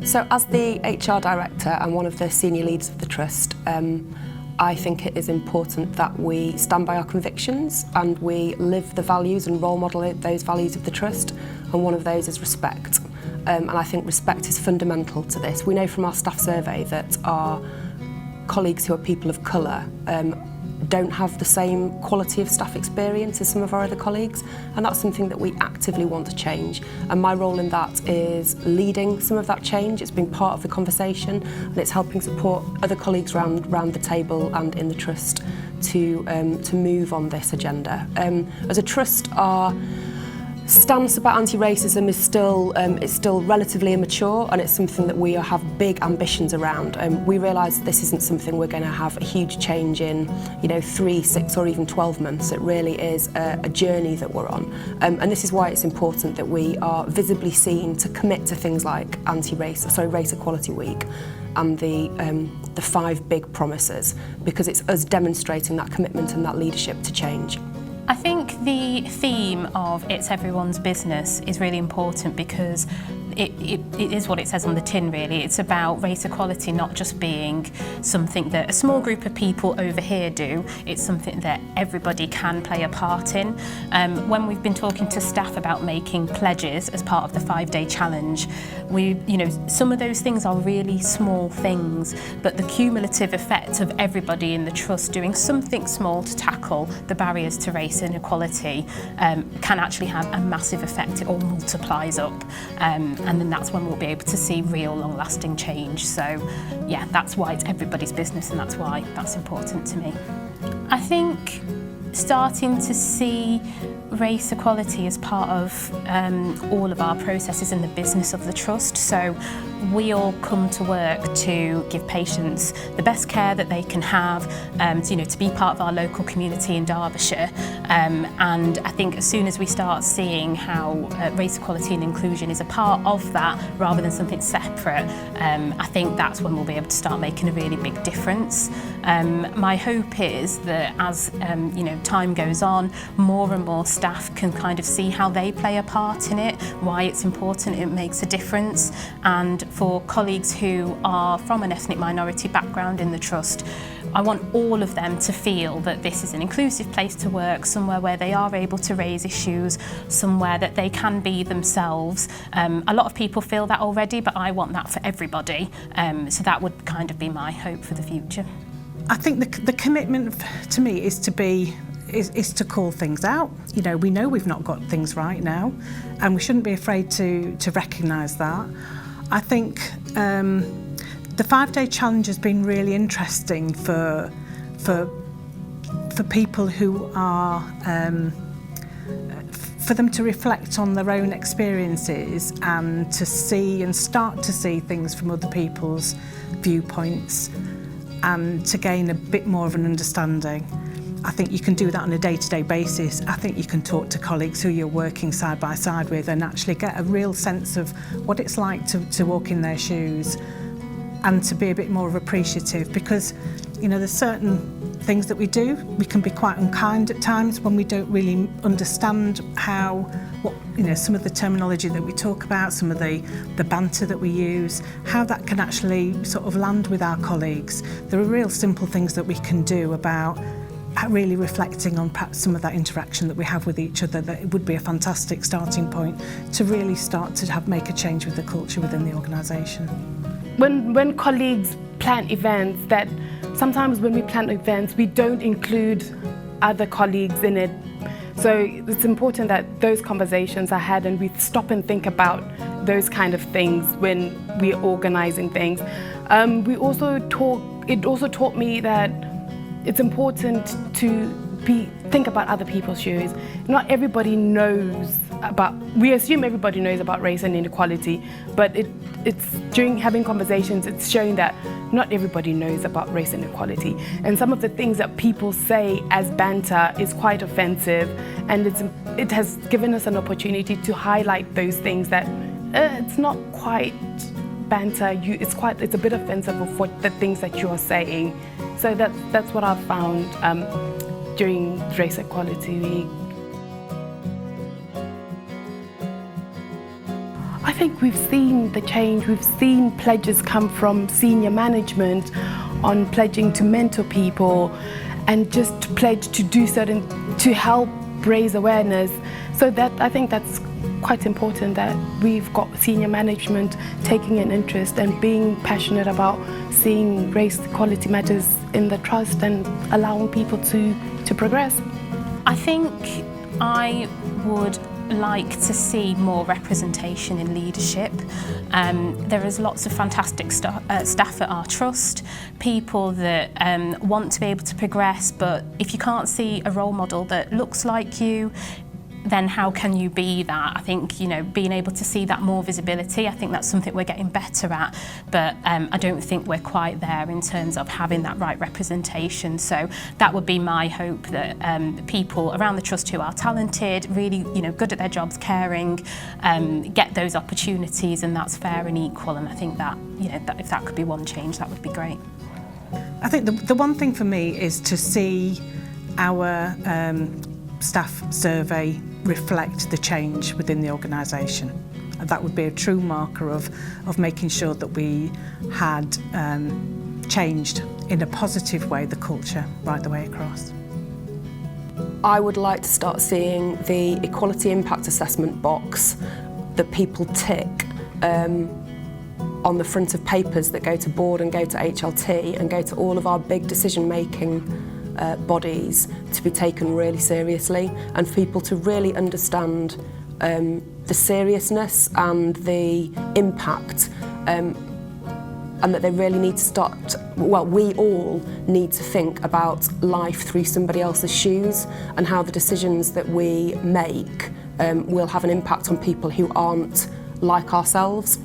So as the HR director and one of the senior leaders of the Trust, I think it is important that we stand by our convictions and we live the values and role model those values of the Trust, and one of those is respect. And I think respect is fundamental to this. We know from our staff survey that our colleagues who are people of colour don't have the same quality of staff experience as some of our other colleagues, and that's something that we actively want to change. And my role in that is leading some of that change. It's been part of the conversation, and it's helping support other colleagues round the table and in the Trust to move on this agenda. As a Trust, our stance about anti-racism is still relatively immature, and it's something that we have big ambitions around. We realise this isn't something we're going to have a huge change in, 3, 6 or even 12 months. It really is a journey that we're on, and this is why it's important that we are visibly seen to commit to things like Race Equality Week and the 5 big promises, because it's us demonstrating that commitment and that leadership to change. I think the theme of It's Everyone's Business is really important because it is what it says on the tin, really. It's about race equality not just being something that a small group of people over here do, it's something that everybody can play a part in. When we've been talking to staff about making pledges as part of the 5-day challenge, some of those things are really small things, but the cumulative effect of everybody in the Trust doing something small to tackle the barriers to race inequality can actually have a massive effect. It all multiplies up, and then that's when we'll be able to see real long-lasting change. So yeah, that's why it's everybody's business, and that's why that's important to me. I think starting to see race equality as part of all of our processes in the business of the Trust. So we all come to work to give patients the best care that they can have, to be part of our local community in Derbyshire. And I think as soon as we start seeing how race equality and inclusion is a part of that rather than something separate, I think that's when we'll be able to start making a really big difference. My hope is that as time goes on, more and more staff can kind of see how they play a part in it, why it's important, it makes a difference. And for colleagues who are from an ethnic minority background in the Trust, I want all of them to feel that this is an inclusive place to work, somewhere where they are able to raise issues, somewhere that they can be themselves. A lot of people feel that already, but I want that for everybody. So that would kind of be my hope for the future. I think the commitment to me is to call things out. We know we've not got things right now, and we shouldn't be afraid to recognise that. I think the 5-day challenge has been really interesting for people who are for them to reflect on their own experiences and to see and start to see things from other people's viewpoints and to gain a bit more of an understanding. I think you can do that on a day-to-day basis. I think you can talk to colleagues who you're working side by side with and actually get a real sense of what it's like to walk in their shoes and to be a bit more appreciative, because there's certain things that we do. We can be quite unkind at times when we don't really understand some of the terminology that we talk about, some of the banter that we use, how that can actually sort of land with our colleagues. There are real simple things that we can do about really reflecting on perhaps some of that interaction that we have with each other. That it would be a fantastic starting point to really start to make a change with the culture within the organisation. When colleagues plan events, that sometimes when we plan events we don't include other colleagues in it. So it's important that those conversations are had and we stop and think about those kind of things when we're organising things. It also taught me that it's important to think about other people's shoes. Not everybody knows we assume everybody knows about race and inequality, but it's during having conversations, it's showing that not everybody knows about race and equality. And some of the things that people say as banter is quite offensive, and it has given us an opportunity to highlight those things that it's not quite banter, it's a bit offensive of what the things that you're saying. So that's what I've found during Race Equality Week. I think we've seen the change. We've seen pledges come from senior management on pledging to mentor people and just pledge to do to help raise awareness. So that I think that's quite important, that we've got senior management taking an interest and being passionate about seeing race equality matters in the trust and allowing people to progress. I think I would like to see more representation in leadership. There is lots of fantastic staff at our trust, people that want to be able to progress, but if you can't see a role model that looks like you, then how can you be that? I think, you know, being able to see that more visibility, I think that's something we're getting better at, but I don't think we're quite there in terms of having that right representation. So that would be my hope, that people around the trust who are talented, really, you know, good at their jobs, caring, get those opportunities, and that's fair and equal. And I think that, you know, that if that could be one change, that would be great. I think the one thing for me is to see our staff survey reflect the change within the organisation. That would be a true marker of making sure that we had changed in a positive way the culture right the way across. I would like to start seeing the equality impact assessment box that people tick on the front of papers that go to board and go to HLT and go to all of our big decision-making bodies to be taken really seriously, and for people to really understand the seriousness and the impact, and that they really need to start, well, we all need to think about life through somebody else's shoes and how the decisions that we make will have an impact on people who aren't like ourselves.